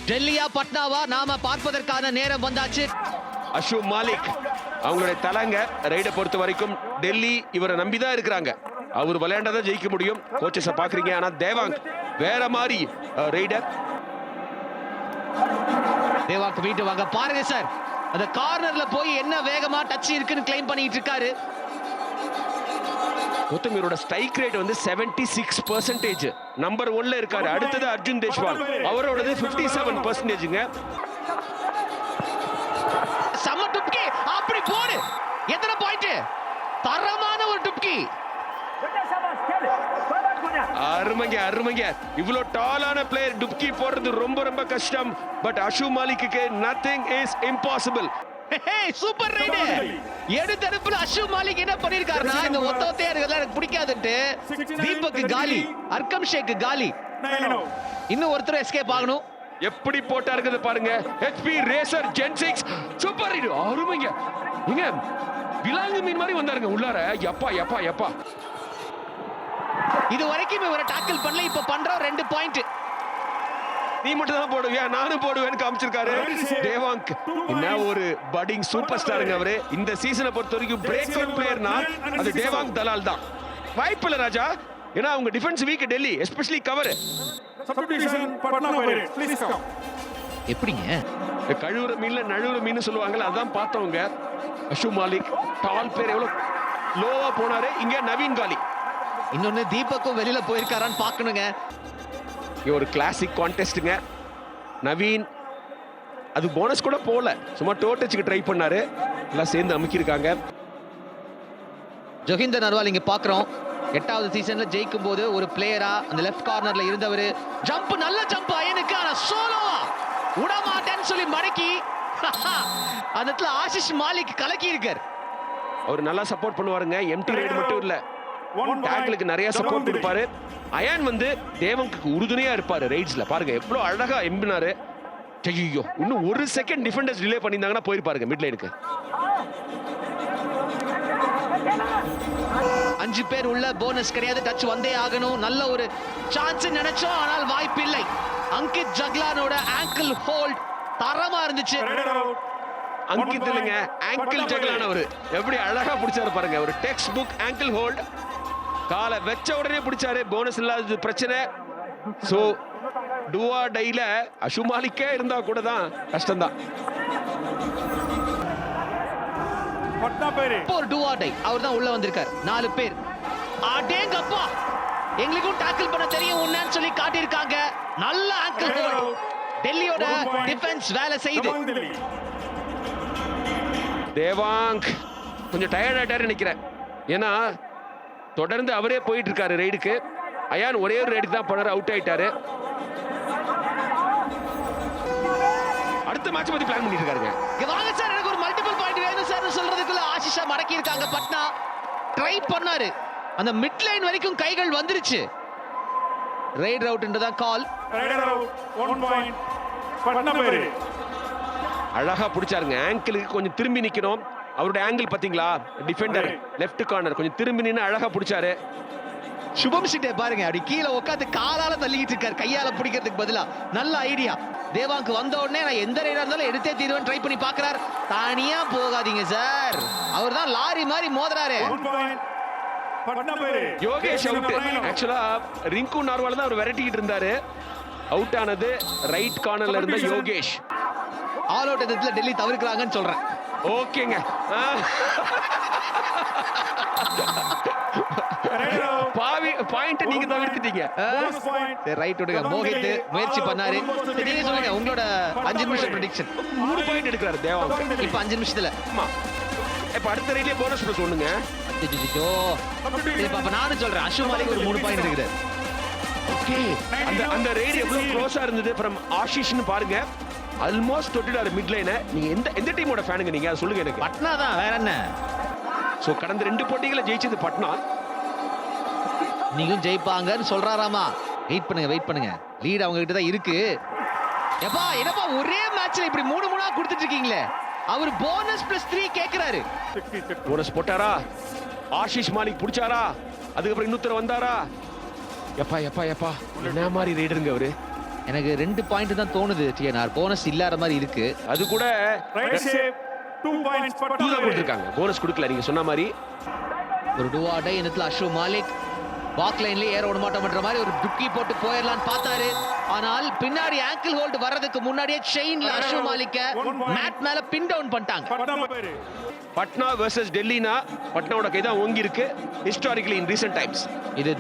டெல்லியா பட்னாவா நாம பார்ப்பதற்கான நேரம் வந்தாச்சு. அஷு மாலிக் அவங்களுடைய தலைங்க ரைடை பொறுத்த வரைக்கும் டெல்லி இவரை நம்பிதான் இருக்கிறாங்க. அவர் விளையாண்டதான் ஜெயிக்க முடியும். கோச்சஸை பாக்குறீங்க. ஆனா தேவாங் வேற மாதிரி ரைடர். தேவாங்க் வீட்டு வாங்க பாருங்க சார், அந்த கார்னர்ல போய் என்ன வேகமா டச் இருக்குன்னு கிளைம் பண்ணிட்டு இருக்காரு. இவரோட ஸ்ட்ரைக் ரேட் வந்து 76%. நம்பர் 1ல இருக்காரு. அடுத்தது அர்ஜுன் தேஷ்வால், அவரோடது 57%ங்க. சம டுப்கி, அப்படி போடு. எத்தனை பாயிண்ட்? தரமான ஒரு டுப்கி. அருமைங்க அருமைங்க. இவ்வளோ டாலான பிளேயர் டுப்கி போடுறது ரொம்ப ரொம்ப கஷ்டம். பட் அஷு மாலிக்கு nothing is impossible. Super raid. எடுத்தடுப்புல அஷு மாலிக் என்ன பண்ணிருக்காருன்னா, இந்த ஒத்தொத்தையா இருக்கிறதுல எனக்கு பிடிக்காதுட்டு தீபக் காலி, அர்க்கம் ஷேக் காலி, இன்னும் ஒருத்தர் எஸ்கேப் ஆகணும். எப்படி போட்டாருங்கிறது பாருங்க. HP racer gen 6 super ride. அருமைங்க. நீங்க விலாங்கு மீன் மாதிரி வந்தாருங்க உள்ளார. யப்பா யப்பா யப்பா. இது வரைக்கும் இவரை டாக்கிள் பண்ணல, இப்ப பண்றோம் 2 பாயிண்ட். நீ மட்டும் தான் போடுவியா, நானும் போடுவேன்னு காமிச்சிருக்காரு தேவாங்க். என்ன ஒரு பட்டிங் சூப்பர் ஸ்டாருங்க அவரு. இந்த சீசனை பொறுத்த வரைக்கும் பிரேக் அவுட் பிளேயர்னா அது தேவாங்க் தலால் தான். வாய்ப்பு இல்ல ராஜா, ஏன்னா அவங்க defence week Delhi, especially cover. எப்படிங்க கழுவுற மீன்ல நழுவுற மீன் சொல்லுவாங்கல்ல, அதான் பார்த்தவங்க. அஷு மாலிக் டால் பேர் எவ்வளவு லோவா போனாரு. இங்க நவீன் காலி. இன்னொன்னு தீபக்கும் வெளியில போயிருக்காரான்னு பாக்கணுங்க. ஒரு கிளாசிக் கான்டெஸ்ட்ங்க. நவீன் அது போனஸ் கூட போல, சும்மா டோட்டச்சுக்கு ட்ரை பண்ணாரு. எல்லாம் சேர்ந்து அமுக்கியிருக்காங்க. ஜோகிந்தர் நர்வால் இங்க பாக்குறோம். 8வது சீசன்ல ஜெயிக்கும் போது ஒரு பிளேயரா அந்த லெஃப்ட் கார்னர்ல இருந்தவர். ஜம்ப், நல்ல ஜம்ப் அயனுக்கு. ஆனா சோலோவா உடமாட்டேன்னு சொல்லி மடக்கி அந்த இடத்துல ஆஷிஷ் மாலிக் கலக்கி இருக்கார். அவர் நல்லா சப்போர்ட் பண்ணுவாருங்க. எம்டி ரைடு மட்டும் இல்ல, டேக்கிளுக்கு நிறைய சப்போர்ட் கொடுப்பாரு. அயான் வந்து தேவங்க்கு உறுதுணையா இருப்பாரு ரைட்ஸ்ல. பாருங்க எவ்வளவு அழகா எம்பினாரு. ஐயோ, இன்னும் ஒரு செகண்ட் டிஃபெண்டர்ஸ் டிலே பண்ணியிருந்தாங்கன்னா போயிருப்பாருங்க மிட் லைனுக்கு. 5 பேர் உள்ள போனஸ் கிடையாது, டச் வந்தே ஆகணும். நல்ல ஒரு சான்ஸ் நினைச்சோம், ஆனால் வாய்ப்பு இல்லை. அங்கித் ஜக்லானோட ஆங்கிள் ஹோல்ட் தரமா இருந்துச்சு. அங்கித் இல்லைங்க, ஆங்கிள் ஜக்லான். அவரு எப்படி அழகா பிடிச்சாரு பாருங்க. ஒரு டெக்ஸ்ட் புக் ஆங்கிள் ஹோல்ட். காலை வெச்ச உடனே பிடிச்சாரு. போனஸ் இல்லாதது பிரச்சனை. சோ டுவா டைல அஷு மாலிக்கே இருந்தா கூட தான் கஷ்டம் தான். ஒரு டுவா டை அவர் தான் உள்ள வந்திருக்கார். 4 பேர். அடேங்கப்பா, எங்களுக்கும் டாக்கிள் பண்ண தெரியும் உன்னன்னு சொல்லி காட்டியிருக்காங்க. நல்ல ஆங்கிள் ஹோல்ட். டெல்லியோட டிஃபென்ஸ் வேலை செய்து. தேவாங்க் கொஞ்சம் டயர்ட் ஆயிட்டாரு நினைக்கிறேன். ஏன்னா தொடர்ந்து அவரே போயிட்டு இருக்காரு ரைடுக்கு. அயான் ஒரே ஒரு ரைடு தான் பண்ணாரு, அவுட் ஆயிட்டாரு. அடுத்த மேட்ச் பத்தி பிளான் பண்ணிட்டு இருக்காருங்க. வாங்க சார், எனக்கு ஒரு மல்டிபிள் பாயிண்ட் வேணும் சார் சொல்றதுக்குள்ள ஆஷிஷா மடக்கி இருக்காங்க. பட்னா ட்ரை பண்ணாரு, அந்த மிட் லைன் வரைக்கும் கைகள் வந்துருச்சு. ரைட் அவுட்ன்றதான் கால். அழகா பிடிச்சாருங்க. ஆங்கிளுக்கு கொஞ்சம் திரும்பி நிக்கணும். அவருடைய ஆங்கிள் பாத்தீங்களா, டிஃபெண்டர் லெஃப்ட் கார்னர் கொஞ்சம் திரும்பி நின்னு அழகா பிடிச்சாரு. சுபம் சிட்டே பாருங்க, அப்படி கீழே உட்காந்து காலால தள்ளிட்டு இருக்காரு, கையால பிடிக்கிறதுக்கு பதிலா. நல்ல ஐடியா. தேவாங்க் வந்த உடனே நான் எந்த ரைடா இருந்தாலும் எடுத்தே தீர்வேன் ட்ரை பண்ணி பாக்குறாரு. தனியா போகாதீங்க சார், அவர் தான் லாரி மாதிரி மோதுறாரு. யோகேஷ் அவுட். ஆக்சுவலா ரிங்கு நார்வால் தான் அவர் விரட்டிட்டு இருந்தாரு. அவுட் ஆனது ரைட் கார்னர்ல இருந்த யோகேஷ். ஆல் அவுட் இடத்துல டெல்லி தவிர்க்கறாங்கன்னு சொல்றேன். ஓகேங்க. பாவி பாயிண்ட் நீங்க தவிர்த்துட்டீங்க. ரைட் விடுங்க. மோஹித் முயற்சி பண்ணாரு. நீங்க சொல்லுங்க உங்களோட 5 நிமிஷம் ப்ரெடிக்ஷன். 3 பாயிண்ட் எடுக்கறாரு தேவாங்க் இப்போ 5 நிமிஷத்துல. ஆமா, இப்ப அடுத்த ரைட்லயே போனஸ் பிளஸ் ஒண்ணுங்க. அச்சச்சோ, இப்ப நானும் சொல்றேன் அஷு மாலிக் ஒரு 3 பாயிண்ட் எடுக்குறாரு. ஓகே, அந்த ரைட் எவ்வளவு க்ளோஸா இருந்தது ஃப்ரம் ஆஷிஷ்னு பாருங்க. ஆல்மோஸ்ட் தொட்டுட்டாரு மிட் லைனை. நீங்க எந்த டீமோட ஃபேனுங்க நீங்க, அதை சொல்லுங்க எனக்கு. பட்னா தான், வேற என்ன. சோ கடந்த 2 போட்டிகளை ஜெயிச்சது பட்னா. நீங்களும் ஜெயிப்பாங்கன்னு சொல்றாராமா. வெயிட் பண்ணுங்க. லீட் அவங்க கிட்ட தான் இருக்கு. எப்பா என்னப்பா ஒரே மேட்ச்ல இப்படி 3-3 கொடுத்துட்டு இருக்கீங்களே. அவர் போனஸ் +3 கேக்குறாரு. போனஸ் போட்டாரா? ஆஷிஷ் மாலிக் பிடிச்சாரா? அதுக்கப்புறம் இன்னொருத்தர் வந்தாரா? எப்பா என்ன மாதிரி ரைடருங்க அவரு. எனக்கு 2 பாயிண்ட் தான் தோணுது டிஎன்ஆர். போனஸ் இல்லாத மாதிரி இருக்கு. அது கூட Right shape, 2 points. full ஆ கொடுத்திருக்காங்க. போனஸ் கொடுக்கல நீங்க சொன்ன மாதிரி. ஒரு டுவாடை இந்த இடத்துல அஷ்ரப் மாலிக் பாக் லைன்ல ஏற விட மாட்டோம்ன்ற மாதிரி ஒரு டுக்கி போட்டு போயிடலான்னு பார்த்தாரு. ஆனால் பின்னாடி ஆங்கிள் ஹோல்ட் வர்றதுக்கு முன்னாடியே செயின்ல அஷ்ரப் மாலிக்க மேட் மேல பின் டவுன் பண்ணிட்டாங்க. பட்னா வெர்சஸ் டெல்லினா பட்னாவோட கை தான் ஓங்கி இருக்கு ஹிஸ்டாரிக்கலி இன் ரீசன்ட் டைம்ஸ். இது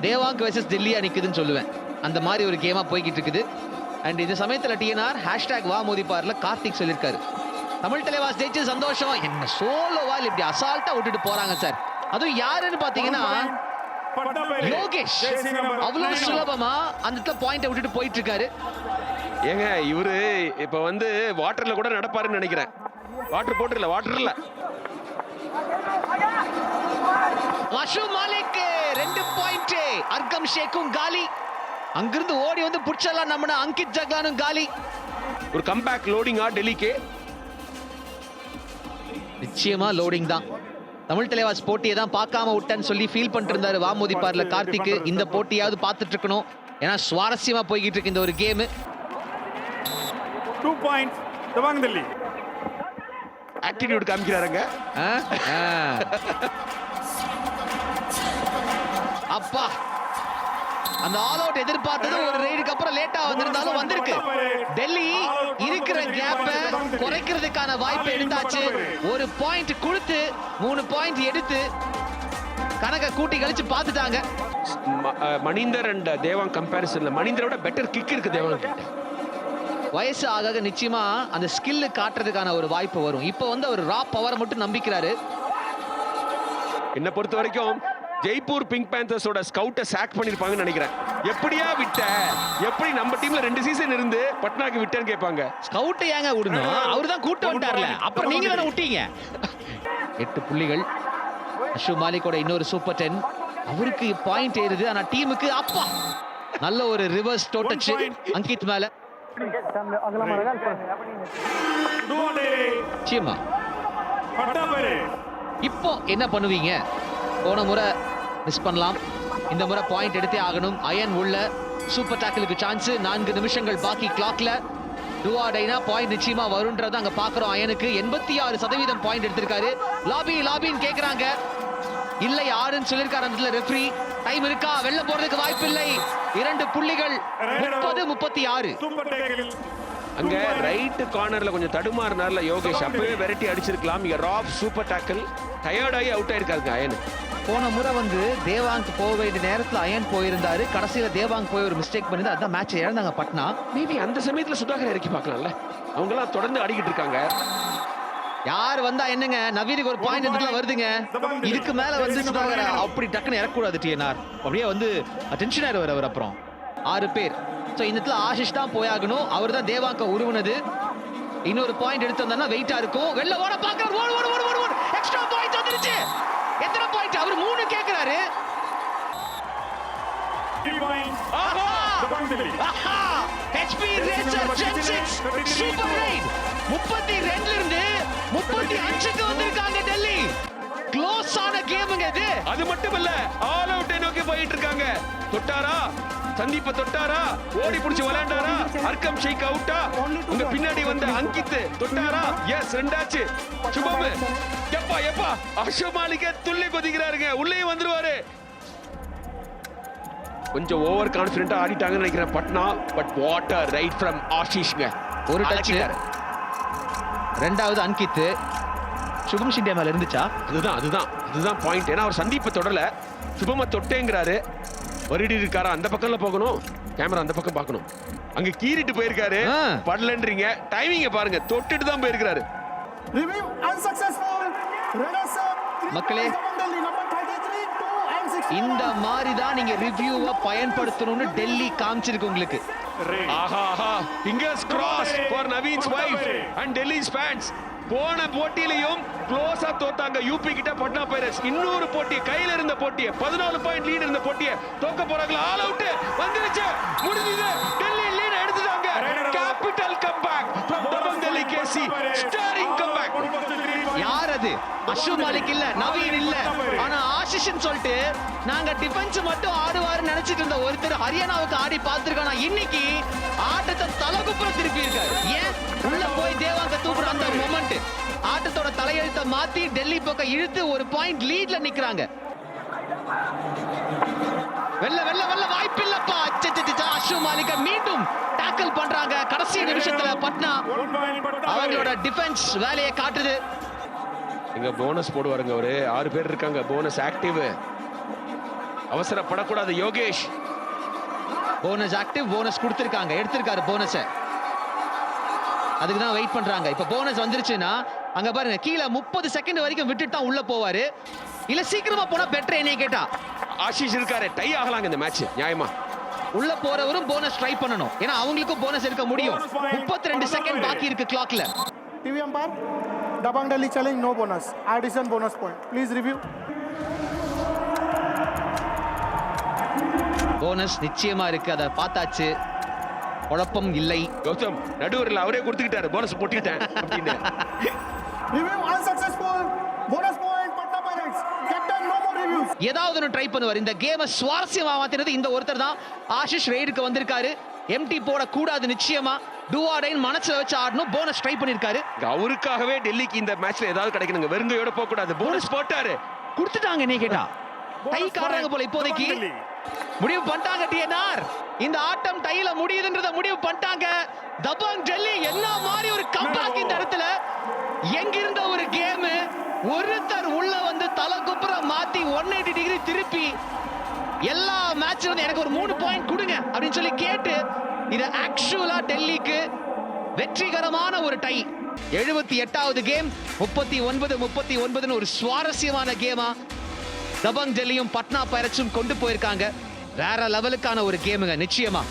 தேவாங்க் வெர்சஸ் டெல்லியா நிக்குதுன்னு சொல்லுவேன். அந்த மாதிரி ஒரு கேமா போய்கிட்டு இருக்குது. அண்ட் இந்த சமயத்துல டிஎன்ஆர் ஹேஷ்டாக் வா மோதி பார்ல கார்த்திக் சொல்லியிருக்காரு, தமிழ் தலைவாஸ் ஜெயிச்சு சந்தோஷம், என்ன சோலோவால் இப்படி அசால்ட்டா விட்டுட்டு போறாங்க சார். அதுவும் யாருன்னு பாத்தீங்கன்னா யோகேஷ் அவ்வளவு சுலபமா அந்த பாயிண்ட விட்டுட்டு போயிட்டு இருக்காரு. ஏங்க இவரு இப்ப வந்து வாட்டர்ல கூட நடப்பாருன்னு நினைக்கிறேன். வாட்டர் போட்டுல வாட்டர் இல்ல. அஷ்ரப் மாலிக் 2 பாயிண்ட். அர்கம் ஷேக்கும் காலி. அங்கிருந்து ஓடி வந்து புடிச்சலாம் நம்ம அங்கித் ஜக்லானும் காலி. ஒரு கம்பேக் லோடிங்கா டெல்லிக்கு. நிச்சயமா லோடிங் தான். தமிழ் தலைவாஸ் போட்டியை தான் பார்க்காம விட்டேன்னு சொல்லி ஃபீல் பண்ணிட்டு இருந்தாரு வாமோதி பார்ல கார்த்திக். இந்த போட்டியாவது பார்த்துட்டு இருக்கணும், ஏன்னா சுவாரஸ்யமா போய்கிட்டு இருக்கு இந்த ஒரு game. 2 points. Dabang Delhi. Attitude காமிக்கிறாருங்க. அப்பா அந்த ஆல் அவுட் எதிர்பார்த்தது ஒரு ரைடுக்கு அப்புறம் லேட்டா வந்திருந்தாலும் வந்திருக்கு. டெல்லி இருக்கிற கேப்ப குறைக்கிறதுக்கான வாய்ப்பு எடுத்தாச்சு. ஒரு பாயிண்ட் கொடுத்து 3 பாயிண்ட் எடுத்து கணக்க கூட்டி கழிச்சு பார்த்துட்டாங்க. மணிந்தர் அண்ட் தேவாங் கம்பேரிசன்ல மணிந்தரோட பெட்டர் கிக் இருக்கு தேவாங் கிட்ட. வயசு ஆக நிச்சயமா அந்த ஸ்கில் காட்டுறதுக்கான ஒரு வாய்ப்பு வரும். இப்போ வந்து அவர் ரா பவரை மட்டும் நம்பிக்கிறாரு. என்ன பொறுத்த வரைக்கும் ஜெய்ப்பூர் பிங்க் பேந்தர்ஸோட ஸ்கவுட்டை சாக் பண்ணிருப்பாங்கன்னு நினைக்கிறேன். எப்படியா விட்ட, எப்படி நம்ம டீம்ல 2 சீசன் இருந்து பட்னாக்கு விட்டேன்னு கேட்பாங்க. ஸ்கவுட்டை ஏங்க விடணும், அவர் தான் கூட்டு வந்துட்டார்ல, அப்புறம் நீங்க தானே விட்டீங்க. 8 புள்ளிகள். அஷ்ரப் மாலிக்கோட இன்னொரு சூப்பர் 10. அவருக்கு பாயிண்ட் ஏறுது, ஆனா டீமுக்கு அப்பா நல்ல ஒரு ரிவர்ஸ் டோட்டச் அங்கித் மேல. நிச்சயமா இப்போ என்ன பண்ணுவீங்க? போன முறை மிஸ் பண்ணலாம், இந்த முறை பாயிண்ட் எடுத்தே ஆகணும். அயன் உள்ள சூப்பர் டாக்கிலுக்கு சான்ஸ். 4 நிமிஷங்கள் பாக்கி கிளாக்ல. டுவாடைனா பாயிண்ட் நிச்சயமா வரும்ன்றத அங்க பாக்குறோம். அயனுக்கு 86% பாயிண்ட் எடுத்திருக்காரு. லாபின்னு கேக்குறாங்க, இல்ல யாருன்னு சொல்லிருக்காரு அந்த ரெஃப்ரி. டைம் இருக்கா, வெளில போறதுக்கு வாய்ப்பு இல்லை. 2 புள்ளிகள். 30-36. அங்க ரைட் கார்னர்ல கொஞ்சம் தடுமாறினார்ல யோகேஷ், அப்பவே வெரைட்டி அடிச்சிருக்கலாம். இங்க ராப் சூப்பர் டாக்கிள் டயர்டாகி அவுட் ஆயிருக்காங்க அயன். போன முறை வந்து தேவாங்க் போக வேண்டிய நேரத்துல அயன் போயிருந்தாரு. கடைசியில தேவாங்க் போய் ஒரு மிஸ்டேக் பண்ணி அதான் மேட்ச் இழந்தாங்க பட்னா. மேபி அந்த சமயத்துல சுதாகர் இறக்கி பார்க்கலாம்ல, அவங்க எல்லாம் தொடர்ந்து அடிக்கிட்டு இருக்காங்க. யார் வந்தா என்னங்க, நவீனுக்கு ஒரு பாயிண்ட் இதுல வருதுங்க. இதுக்கு மேல வந்து சுதாகர் அப்படி டக்குன்னு இறக்கூடாது டிஎன்ஆர். அப்படியே வந்து டென்ஷன் ஆயிடுவார் அவர். அப்புறம் 6 பேர். சோ இந்த இடத்துல ஆஷிஷ் தான் போயாகணும். அவர் தான் தேவாங்க உருவனது. இன்னொரு பாயிண்ட் எடுத்து வந்தா வெயிட்டா இருக்கும். வெளில ஓட பாக்குறாரு. ஓடு எக்ஸ்ட்ரா பாயிண்ட் வந்துருச்சு. எத்தனை பாயிண்ட்? அவர் 3 கேக்குறாரு. HP racer gen 6 super raid. 32ல இருந்து 35க்கு வந்திருக்காங்க டெல்லி. க்ளோஸ் ஆன கேமுங்க இது. அது மட்டும் இல்ல, ஆல் அவுட் நோக்கி போயிட்டு இருக்காங்க. தொட்டாரா சந்தீப்ப, தொட்டாரா ஓடி புடிச்சு விளையாண்டாரா, அர்க்கம் ஷேக் அவுட்டா, உங்க பின்னாடி வந்த அங்கித் தொட்டாரா, எஸ் ரெண்டாச்சு. சுபம் எப்பா அஷ்ரப் மாலிக் துள்ளி குதிக்கிறாருங்க, உள்ளே வந்துருவாரு. கொஞ்சம் ஓவர் கான்ஃபிடென்ட்டா ஆடிட்டாங்கன்னு நினைக்கிறேன் Patna. But what a raid from ஆஷிஷ்ங்க. ஒரு டச். ரெண்டாவது அங்கித். சுபம் ஷிண்டே மேல இருந்துச்சா? அதுதான் பாயிண்ட். ஏன்னா அவர் சந்தீப்ப தொடல, சுபம தொட்டேங்கிறாரு. வருடி இருக்காரா, அந்த பக்கம்ல போகணும், கேமரா அந்த பக்கம் பார்க்கணும். அங்க கீறிட்டு போயிருக்காரு, படலன்றீங்க. டைமிங்க பாருங்க, தொட்டுட்டு தான் போயிருக்காரு. மக்களே, இந்த மாதிரி தான் நீங்க ரிவ்யூவை பயன்படுத்தணும்னு டெல்லி காமிச்சிருக்கு உங்களுக்கு. ஆஹா, fingers crossed for Naveen's wife and Delhi's fans. போன போட்டியிலையும் க்ளோஸா தோத்தாங்க யூபி கிட்ட பட்னா பைரட்ஸ். இன்னொரு போட்டி கையில இருந்த போட்டியை 14 பாயிண்ட் லீட் இருந்த போட்டியை தோக்க போறாங்களா? ஆல் அவுட் வந்துருச்சு, முடிஞ்சது. டெல்லி லீட் எடுத்துட்டாங்க. Capital comeback from Dabang Delhi KC. Starring comeback. யார் அது? அஷு மாலிக் இல்ல, நவீன் இல்ல, ஆனா ஆஷிஷ்னு சொல்லிட்டு நாங்க டிஃபென்ஸ் மட்டும் ஆடுவாருன்னு நினைச்சிட்டு இருந்த ஒருத்தர் ஹரியானாவுக்கு ஆடி பார்த்திருக்கானா இன்னைக்கு ஆட்டத்தை தலகுப்புற திருப்பி இருக்காரு. ஏன் உள்ள போய் தேவாங்க தூக்குற அந்த மொமெண்ட் ஆட்டத்தோட தலையெழுத்தை மாத்தி டெல்லி பக்கம் இழுத்து ஒரு பாயிண்ட் லீட்ல நிக்கிறாங்க. வெல்ல வெல்ல வெல்ல வாய்ப்பு இல்லப்பா. அஷு மாலிக மீண்டும் டாக்கிள் பண்றாங்க கடைசி நிமிஷத்துல. பட்னா அவங்களோட டிஃபென்ஸ் வேலையை காட்டுது. இங்க போனஸ் போடுவாருங்க அவரு. 6 பேர் இருக்காங்க, போனஸ் ஆக்டிவ். அவசரப்படக்கூடாது யோகேஷ். போனஸ் ஆக்டிவ், போனஸ் கொடுத்திருக்காங்க, எடுத்திருக்காரு போனஸ். அதுக்கு தான் வெயிட் பண்றாங்க. இப்ப போனஸ் வந்துருச்சுன்னா அங்க பாருங்க கீழே 30 செகண்ட் வரைக்கும் விட்டுட்டு தான் உள்ள போவாரு. இல்ல சீக்கிரமா போனா பெட்டர். என்னைய கேட்டா ஆஷிஷ் இருக்காரு, டை ஆகலாங்க இந்த மேட்ச் நியாயமா. உள்ள போறவரும் போனஸ் ட்ரை பண்ணணும், ஏன்னா அவங்களுக்கும் போனஸ் எடுக்க முடியும். 32 செகண்ட் பாக்கி இருக்கு கிளாக்ல. TV umpire, Dabang Delhi challenge no bonus. Addition bonus point. Please review. Bonus நிச்சயமா இருக்கு, அதை பார்த்தாச்சு, குழப்பம் இல்லை. கௌதம் நடுவரில் அவரே கொடுத்துக்கிட்டாரு போனஸ் போட்டுக்கிட்டேன் அப்படின்னு. Review unsuccessful. Bonus point Patna Pirates. Captain no more reviews. ஏதாவது ஒன்று ட்ரை பண்ணுவார். இந்த கேமை சுவாரஸ்யமா மாத்தினது இந்த ஒருத்தர் தான். ஆஷிஷ் ரெய்டுக்கு வந்திருக்காரு. எம்டி போட கூடாது, நிச்சயமா டூ ஆர் டைன் மனசுல வச்சு ஆடணும். போனஸ் ட்ரை பண்ணிருக்காரு. அவருக்காகவே டெல்லிக்கு இந்த மேட்ச்ல ஏதாவது கிடைக்கணுங்க, வெறுங்கையோட போக கூடாது. போனஸ் போட்டாரு, கொடுத்துட்டாங்க. நீ கேட்டா டை காட்டுறாங்க போல இப்போதைக்கு. முடிவு பண்ணிட்டாங்க டிஎன்ஆர். இந்த ஆட்டம் டைல முடியுதுன்றத முடிவு பண்ணிட்டாங்க. தபாங் டெல்லி என்ன மாதிரி ஒரு கம்பேக் இந்த இடத்துல. எங்கிருந்த ஒரு கேம் ஒருத்தர் உள்ள வந்து தலை குப்புற மாத்தி 180 டிகிரி திருப்பி எல்லா மேட்ச்ல வந்து எனக்கு ஒரு 3 பாயிண்ட் கொடுங்க அப்படின்னு சொல்லி கேட்டு இது ஆக்சுவலா டெல்லிக்கு வெற்றிகரமான ஒரு டை. 78வது கேம் 39-39 ஒரு சுவாரஸ்யமான கேமா தபங் டெல்லியும் பட்னா பைரட்ஸும் கொண்டு போயிருக்காங்க. வேற லெவலுக்கான ஒரு கேமுங்க நிச்சயமா.